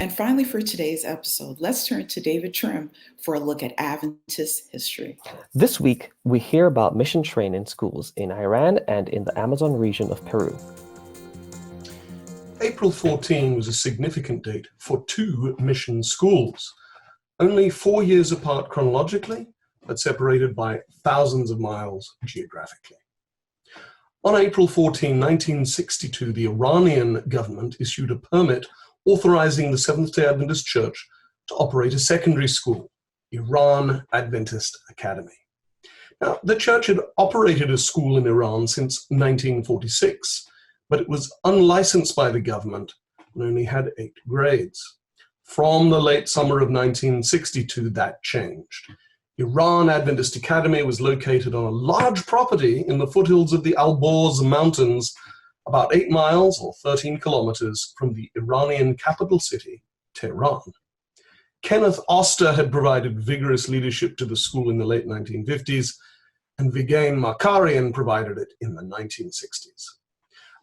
And finally, for today's episode, let's turn to David Trim for a look at Adventist history. This week, we hear about mission training schools in Iran and in the Amazon region of Peru. April 14 was a significant date for two mission schools, only 4 years apart chronologically, but separated by thousands of miles geographically. On April 14, 1962, the Iranian government issued a permit authorizing the Seventh-day Adventist Church to operate a secondary school, Iran Adventist Academy. Now, the church had operated a school in Iran since 1946, but it was unlicensed by the government and only had 8 grades. From the late summer of 1962, that changed. Iran Adventist Academy was located on a large property in the foothills of the Alborz Mountains, about 8 miles or 13 kilometers from the Iranian capital city, Tehran. Kenneth Oster had provided vigorous leadership to the school in the late 1950s, and Vigain Makarian provided it in the 1960s.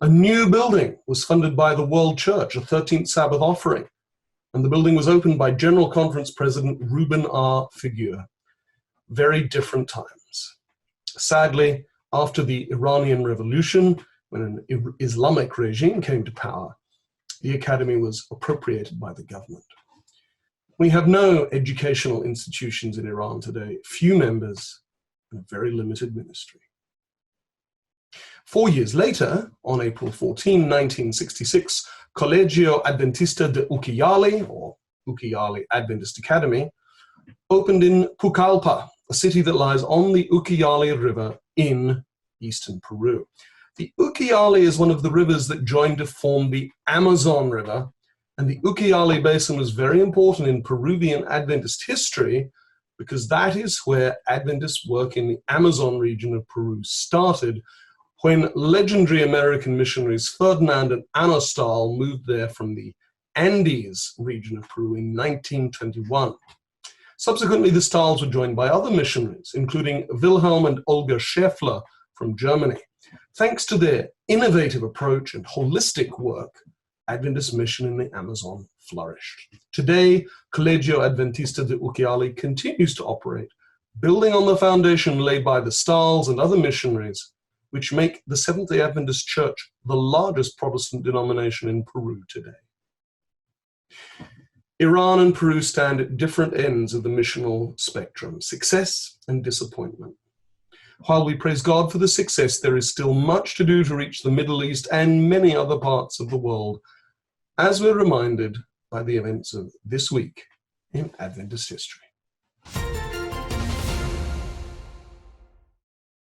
A new building was funded by the World Church, a 13th Sabbath offering, and the building was opened by General Conference President Reuben R. Figure. Very different times. Sadly, after the Iranian Revolution, when an Islamic regime came to power, the academy was appropriated by the government. We have no educational institutions in Iran today, few members, and a very limited ministry. 4 years later, on April 14, 1966, Colegio Adventista de Ucayali, or Ucayali Adventist Academy, opened in Pucallpa, a city that lies on the Ucayali River in eastern Peru. The Ucayali is one of the rivers that joined to form the Amazon River, and the Ucayali Basin was very important in Peruvian Adventist history because that is where Adventist work in the Amazon region of Peru started when legendary American missionaries Ferdinand and Anna Stahl moved there from the Andes region of Peru in 1921. Subsequently, the Stahls were joined by other missionaries, including Wilhelm and Olga Schäffler from Germany. Thanks to their innovative approach and holistic work, Adventist mission in the Amazon flourished. Today, Colegio Adventista de Ucayali continues to operate, building on the foundation laid by the Stahls and other missionaries, which make the Seventh-day Adventist Church the largest Protestant denomination in Peru today. Iran and Peru stand at different ends of the missional spectrum, success and disappointment. While we praise God for the success, there is still much to do to reach the Middle East and many other parts of the world, as we're reminded by the events of this week in Adventist history.